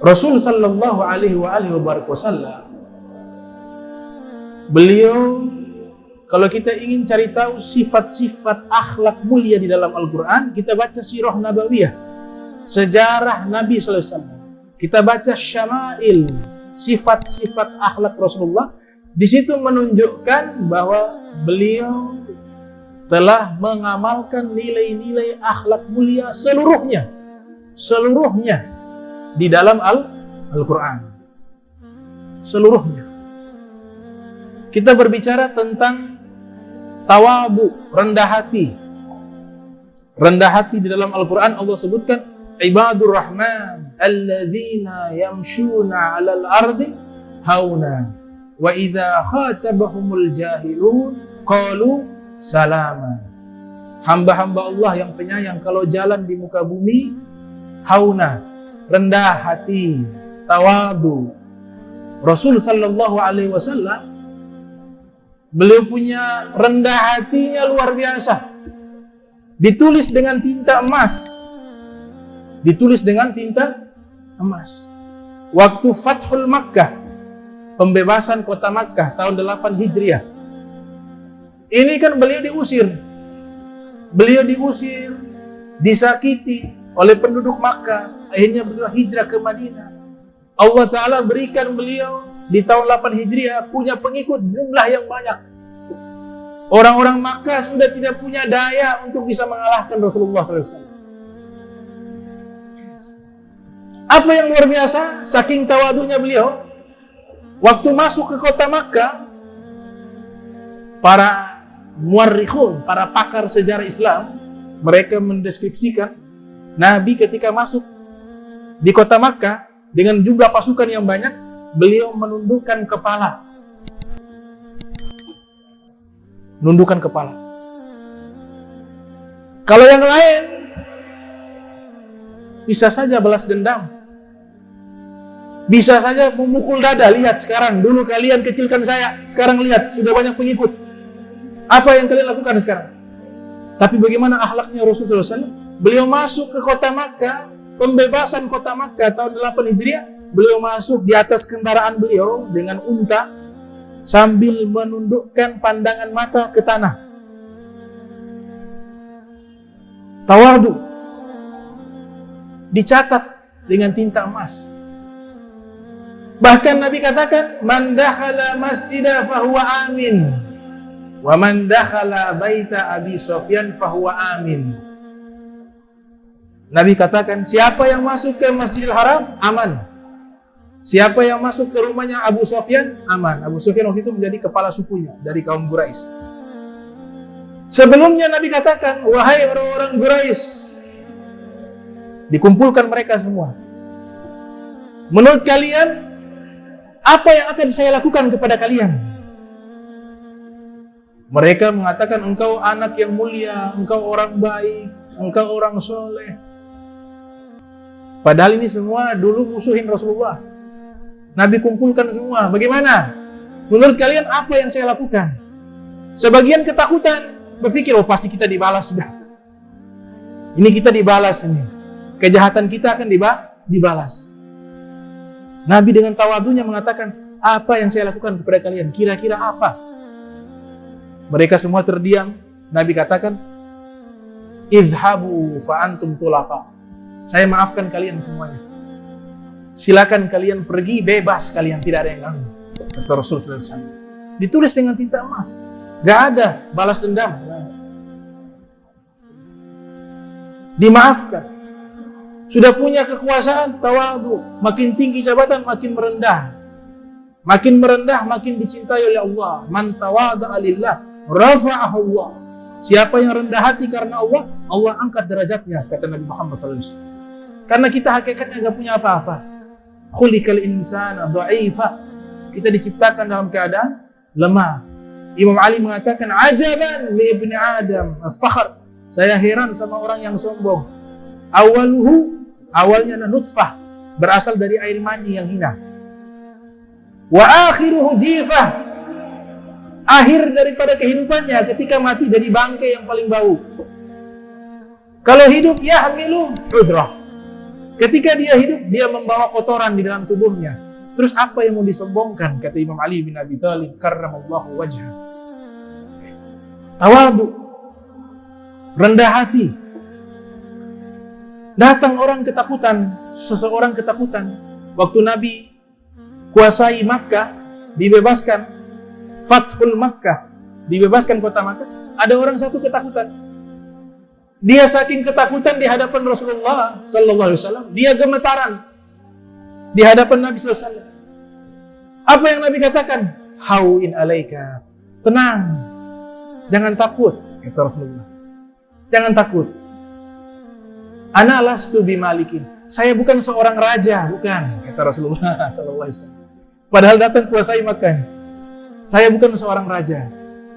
Rasul sallallahu alaihi wasallam, beliau, kalau kita ingin cari tahu sifat-sifat akhlak mulia di dalam Al-Quran, kita baca sirah nabawiyah, sejarah Nabi sallallahu alaihi wasallam. Kita baca syama'il, sifat-sifat akhlak Rasulullah. Di situ menunjukkan bahwa beliau telah mengamalkan nilai-nilai akhlak mulia seluruhnya di dalam Al-Quran. Seluruhnya. Kita berbicara tentang tawadu, rendah hati. Rendah hati di dalam Al-Quran Allah sebutkan ibadur rahman alladzina yamshuna 'alal ardi hauna wa idza khatabahumul jahilun qalu salama. Hamba-hamba Allah yang penyayang kalau jalan di muka bumi hauna, rendah hati, tawadu. Rasul sallallahu alaihi wasallam, beliau punya rendah hatinya luar biasa. Ditulis dengan tinta emas. Ditulis dengan tinta emas. Waktu Fathul Makkah, pembebasan kota Makkah tahun 8 Hijriah. Ini kan beliau diusir. Beliau diusir, disakiti oleh penduduk Makkah. Akhirnya beliau hijrah ke Madinah. Allah Ta'ala berikan beliau di tahun 8 Hijriah punya pengikut jumlah yang banyak. Orang-orang Makkah sudah tidak punya daya untuk bisa mengalahkan Rasulullah SAW. Apa yang luar biasa? Saking tawadunya beliau, waktu masuk ke kota Makkah, para muarrikhun, para pakar sejarah Islam, mereka mendeskripsikan Nabi ketika masuk di kota Makkah dengan jumlah pasukan yang banyak, beliau menundukkan kepala. Menundukkan kepala. Kalau yang lain bisa saja balas dendam, bisa saja memukul dada. Lihat sekarang, dulu kalian kecilkan saya, sekarang lihat sudah banyak pengikut. Apa yang kalian lakukan sekarang? Tapi bagaimana akhlaknya Rasulullah SAW? Beliau masuk ke kota Makkah, pembebasan kota Makkah tahun 8 Hijriah, beliau masuk di atas kendaraan beliau dengan unta sambil menundukkan pandangan mata ke tanah. Tawadu dicatat dengan tinta emas. Bahkan Nabi katakan, man dakhala masjidah fahuwa amin, wa man dakhala baita Abi Sufyan fahuwa amin. Nabi katakan, siapa yang masuk ke Masjidil Haram, aman. Siapa yang masuk ke rumahnya Abu Sufyan, aman. Abu Sufyan waktu itu menjadi kepala sukunya dari kaum Quraisy. Sebelumnya Nabi katakan, wahai orang-orang Quraisy, dikumpulkan mereka semua. Menurut kalian, apa yang akan saya lakukan kepada kalian? Mereka mengatakan, engkau anak yang mulia, engkau orang baik, engkau orang soleh. Padahal ini semua dulu musuhin Rasulullah. Nabi kumpulkan semua. Bagaimana? Menurut kalian apa yang saya lakukan? Sebagian ketakutan, berpikir, oh pasti kita dibalas sudah. Ini kita dibalas ini. Kejahatan kita akan dibalas. Nabi dengan tawadunya mengatakan, apa yang saya lakukan kepada kalian? Kira-kira apa? Mereka semua terdiam. Nabi katakan, idhabu fa antum tulaqa. Saya maafkan kalian semuanya. Silakan kalian pergi bebas, kalian tidak ada yang ganggu. Kata Rasul SAW. Ditulis dengan tinta emas. Gak ada balas dendam. Dimaafkan. Sudah punya kekuasaan, tawadu. Makin tinggi jabatan, makin merendah. Makin merendah, makin dicintai oleh Allah. Man tawada'a lillah, rafa'ahu Allah. Siapa yang rendah hati karena Allah, Allah angkat derajatnya, kata Nabi Muhammad SAW. Karena kita hakikatnya gak punya apa-apa. Khuliqal insana dha'ifa. Kita diciptakan dalam keadaan lemah. Imam Ali mengatakan, ajaban li ibni Adam al-fakhr. Saya heran sama orang yang sombong. Awalnya nutfah, berasal dari air mani yang hina. Wa akhiruhu jifah. Akhir daripada kehidupannya ketika mati jadi bangkai yang paling bau. Kalau hidup yahmilu udrah. Ketika dia hidup, dia membawa kotoran di dalam tubuhnya. Terus apa yang mau disombongkan? Kata Imam Ali bin Abi Thalib, karramallahu wajhah. Tawadu, rendah hati. Datang orang ketakutan, seseorang ketakutan. Waktu Nabi kuasai Makkah, dibebaskan, Fathul Makkah, dibebaskan kota Makkah, ada orang satu ketakutan. Dia saking ketakutan di hadapan Rasulullah sallallahu alaihi wasallam, dia gemetaran di hadapan Nabi sallallahu alaihi wasallam. Apa yang Nabi katakan? Hawin alaika, tenang, jangan takut, kata Rasulullah. Jangan takut. Ana lastu bimalikin. Saya bukan seorang raja, bukan, kata Rasulullah sallallahu alaihi wasallam. Padahal datang kuasai Makkah. Saya bukan seorang raja.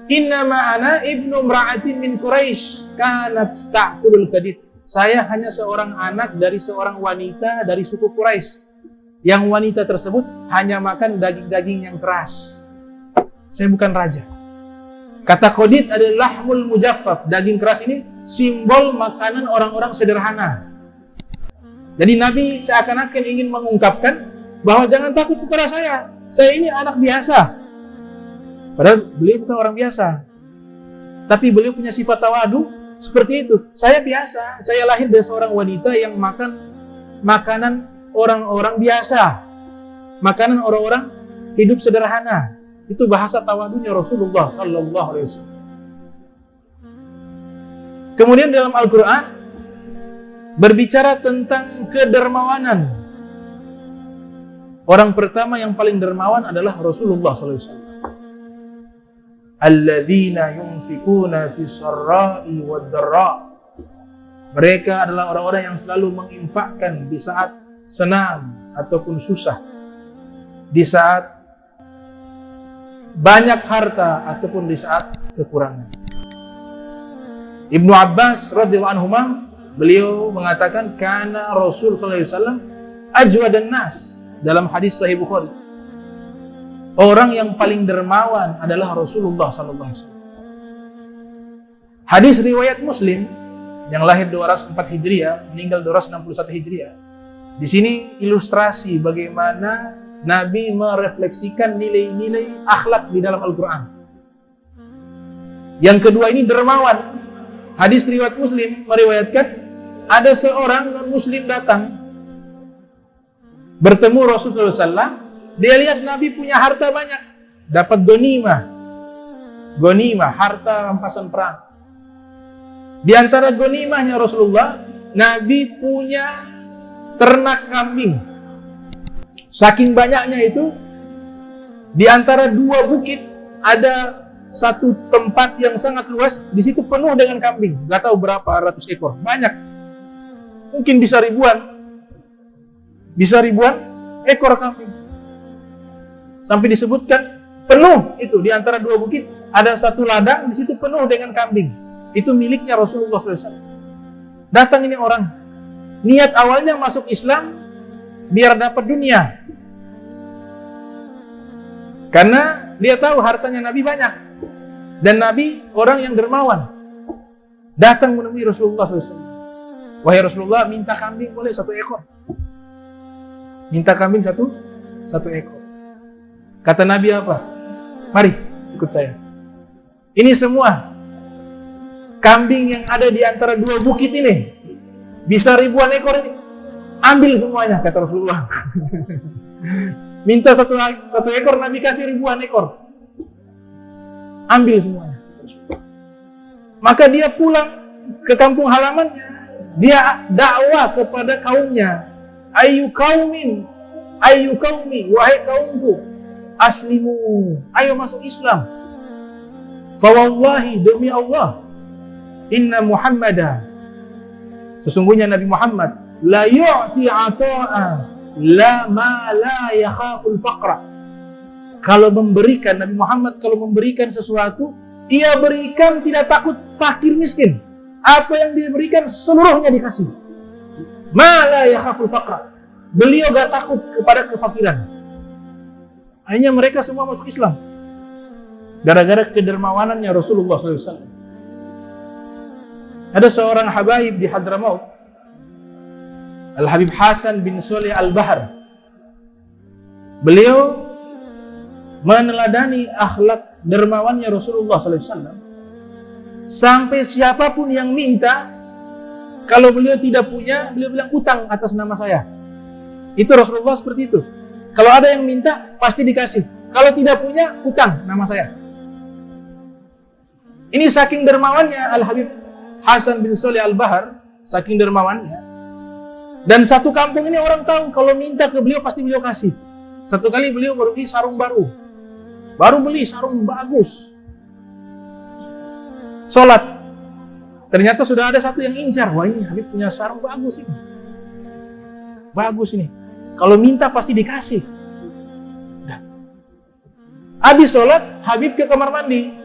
Innama ana ibnu imra'atin min Quraisy kanat ta'kulul kadid. Saya hanya seorang anak dari seorang wanita dari suku Quraisy. Yang wanita tersebut hanya makan daging-daging yang keras. Saya bukan raja. Kata qadid adalah lahmul mujaffaf. Daging keras ini simbol makanan orang-orang sederhana. Jadi Nabi seakan-akan ingin mengungkapkan bahwa jangan takut kepada saya. Saya ini anak biasa. Padahal beliau bukan orang biasa. Tapi beliau punya sifat tawadu seperti itu. Saya biasa. Saya lahir dari seorang wanita yang makan makanan orang-orang biasa. Makanan orang-orang hidup sederhana. Itu bahasa tawadunya Rasulullah sallallahu alaihi wasallam. Kemudian dalam Al-Quran berbicara tentang kedermawanan. Orang pertama yang paling dermawan adalah Rasulullah sallallahu alaihi wasallam. Alladzina yunfikuna fis sarra'i wad dharra. Mereka adalah orang-orang yang selalu menginfakkan di saat senang ataupun susah, di saat banyak harta ataupun di saat kekurangan. Ibnu Abbas radhiyallahu anhu, beliau mengatakan kana Rasul sallallahu alaihi wasallam ajwadan nas, dalam hadis Sahih Bukhari. Orang yang paling dermawan adalah Rasulullah sallallahu alaihi wasallam. Hadis riwayat Muslim yang lahir 204 Hijriah, meninggal 261 Hijriah. Di sini ilustrasi bagaimana Nabi merefleksikan nilai-nilai akhlak di dalam Al-Quran. Yang kedua ini dermawan. Hadis riwayat Muslim meriwayatkan ada seorang non-Muslim datang bertemu Rasulullah SAW. Dia lihat Nabi punya harta banyak, dapat gonimah, harta rampasan perang. Di antara gonimahnya Rasulullah, Nabi punya ternak kambing. Saking banyaknya itu, di antara dua bukit ada satu tempat yang sangat luas, di situ penuh dengan kambing. Gak tahu berapa ratus ekor, banyak. Mungkin bisa ribuan ekor kambing. Sampai disebutkan penuh itu di antara dua bukit ada satu ladang, di situ penuh dengan kambing. Itu miliknya Rasulullah SAW. Datang ini orang, niat awalnya masuk Islam biar dapat dunia, karena dia tahu hartanya Nabi banyak dan Nabi orang yang dermawan. Datang menemui Rasulullah SAW. Wahai Rasulullah, minta kambing boleh 1 ekor. Minta kambing satu ekor. Kata Nabi apa? Mari ikut saya. Ini semua kambing yang ada di antara dua bukit ini, bisa ribuan ekor ini, ambil semuanya, kata Rasulullah. Minta satu ekor, Nabi kasih ribuan ekor. Ambil semuanya. Maka dia pulang ke kampung halamannya. Dia dakwah kepada kaumnya. Ayu qaumi, wahai kaumku, aslimu, ayo masuk Islam. Fawallahi, demi Allah, inna Muhammadan, sesungguhnya Nabi Muhammad, la yu'ti ata'a la ma la yakhaful faqra. Kalau memberikan, Nabi Muhammad kalau memberikan sesuatu, ia berikan tidak takut fakir miskin. Apa yang dia berikan seluruhnya dikasih. Ma la yakhaful faqra. Beliau gak takut kepada kefakiran. Akhirnya mereka semua masuk Islam gara-gara kedermawanannya Rasulullah SAW. Ada seorang habaib di Hadramaut, Al-Habib Hasan bin Sholeh Al-Bahar. Beliau meneladani akhlak dermawannya Rasulullah SAW. Sampai siapapun yang minta, kalau beliau tidak punya, beliau bilang utang atas nama saya. Itu Rasulullah seperti itu. Kalau ada yang minta, pasti dikasih. Kalau tidak punya, utang nama saya. Ini saking dermawannya Al-Habib Hasan bin Sholeh Al-Bahar, saking dermawannya. Dan satu kampung ini orang tahu, kalau minta ke beliau, pasti beliau kasih. Satu kali beliau baru beli sarung baru. Baru beli sarung bagus. Sholat. Ternyata sudah ada satu yang incar. Wah, ini Habib punya sarung bagus ini. Bagus ini. Kalau minta pasti dikasih. Udah. Habis sholat, Habib ke kamar mandi.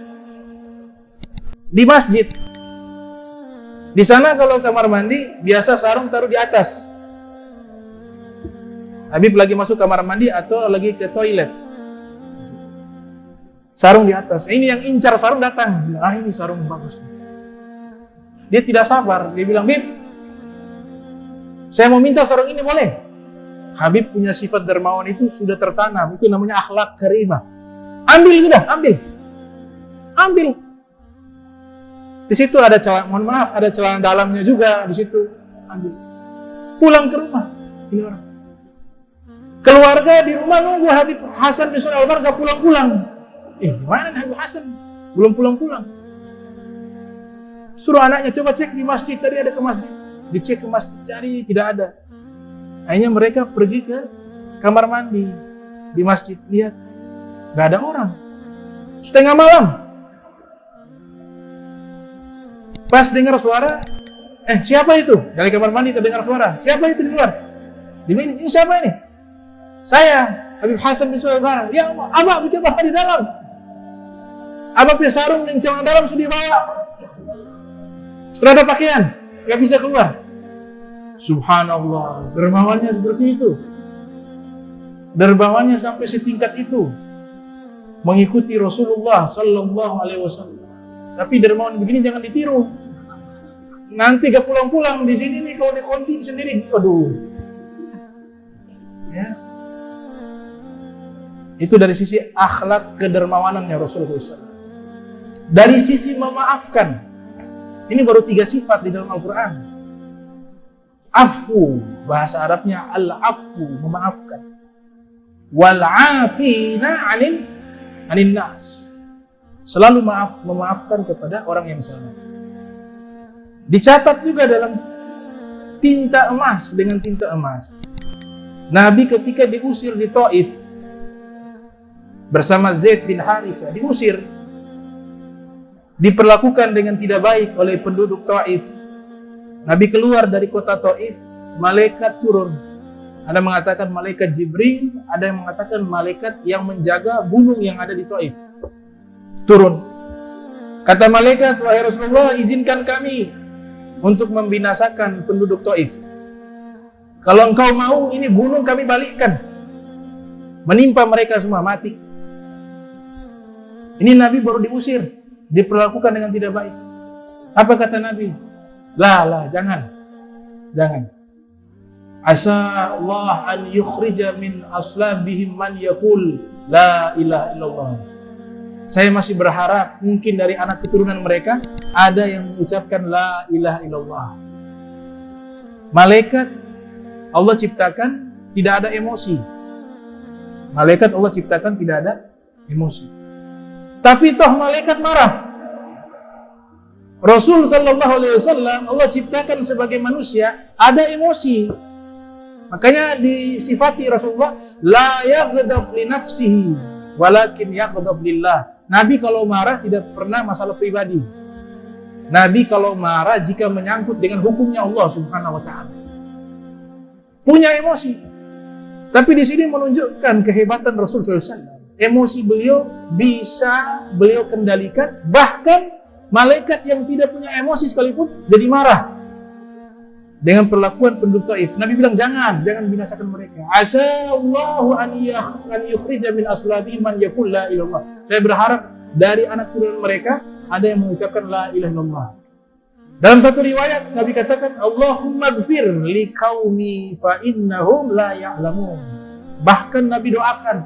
Di masjid. Di sana kalau kamar mandi, biasa sarung taruh di atas. Habib lagi masuk kamar mandi atau lagi ke toilet. Sarung di atas. Ini yang incar sarung datang. Ah, ini sarung bagus. Dia tidak sabar. Dia bilang, Bib, saya mau minta sarung ini, boleh? Habib punya sifat dermawan itu sudah tertanam. Itu namanya akhlak karimah. Ambil sudah, ambil. Ambil. Di situ ada celana, mohon maaf, ada celana dalamnya juga di situ. Ambil. Pulang ke rumah. Ini orang. Keluarga di rumah nunggu Habib Hasan bin Sholeh Al-Bahar gak pulang-pulang. Gimana nih Habib Hasan? Belum pulang-pulang. Suruh anaknya coba cek di masjid. Tadi ada ke masjid. Dicek ke masjid, cari, tidak ada. Akhirnya mereka pergi ke kamar mandi di masjid. Lihat, gak ada orang. Setengah malam. Pas dengar suara, siapa itu? Dari kamar mandi terdengar suara. Siapa itu di luar? Ini siapa ini? Saya, Habib Hasan bin Sholeh Al-Bahar. Ya Allah, Abah coba di dalam. Abah punya sarung yang celana dalam sudah dibawa. Setelah ada pakaian, gak bisa keluar. Subhanallah, dermawannya seperti itu. Dermawannya sampai setingkat itu. Mengikuti Rasulullah Sallallahu Alaihi Wasallam. Tapi dermawan begini jangan ditiru. Nanti gak pulang-pulang di sini nih kalau dikunci sendiri. Aduh. Ya. Itu dari sisi akhlak kedermawanannya Rasulullah SAW. Dari sisi memaafkan, ini baru 3 sifat di dalam Al-Quran. Afu, bahasa Arabnya al-afu, memaafkan. Wal-afina anin nas, selalu memaafkan kepada orang yang salah. Dicatat juga dalam tinta emas, dengan tinta emas. Nabi ketika diusir di Taif bersama Zaid bin Harithah, diusir, diperlakukan dengan tidak baik oleh penduduk Taif. Nabi keluar dari kota Taif, malaikat turun. Ada yang mengatakan malaikat Jibril, ada yang mengatakan malaikat yang menjaga gunung yang ada di Taif. Turun. Kata malaikat, wahai Rasulullah, izinkan kami untuk membinasakan penduduk Taif. Kalau engkau mau, ini gunung kami balikkan. Menimpa mereka semua, mati. Ini Nabi baru diusir, diperlakukan dengan tidak baik. Apa kata Nabi? Lah, jangan. Asa Allah an yukhrija min aslabihim man yaqul la ilaha illallah. Saya masih berharap mungkin dari anak keturunan mereka ada yang mengucapkan la ilaha illallah. Malaikat Allah ciptakan tidak ada emosi. Malaikat Allah ciptakan tidak ada emosi. Tapi toh malaikat marah. Rasul Sallallahu Alaihi Wasallam Allah ciptakan sebagai manusia ada emosi. Makanya disifati Rasulullah la yaghdab li nafsihi walakin yaghdab lillah. Nabi kalau marah tidak pernah masalah pribadi. Nabi kalau marah jika menyangkut dengan hukumnya Allah Subhanahu wa taala. Punya emosi. Tapi di sini menunjukkan kehebatan Rasul sallallahu alaihi wasallam. Emosi beliau bisa beliau kendalikan, bahkan malaikat yang tidak punya emosi sekalipun jadi marah dengan perlakuan penduduk Taif. Nabi bilang jangan binasakan mereka. Asallahu an yukhrija min aslabi man yaqul la ilaha illallah. Saya berharap dari anak turunan mereka ada yang mengucapkan la ilaha illallah. Dalam satu riwayat Nabi katakan, Allahumma gfir li qaumi fa innahum la ya'lamun. Bahkan Nabi doakan,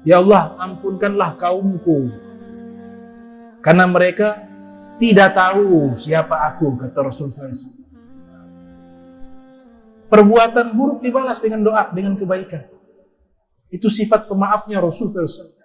ya Allah, ampunkanlah kaumku karena mereka tidak tahu siapa aku, kata Rasulullah SAW. Perbuatan buruk dibalas dengan doa, dengan kebaikan. Itu sifat pemaafnya Rasulullah SAW.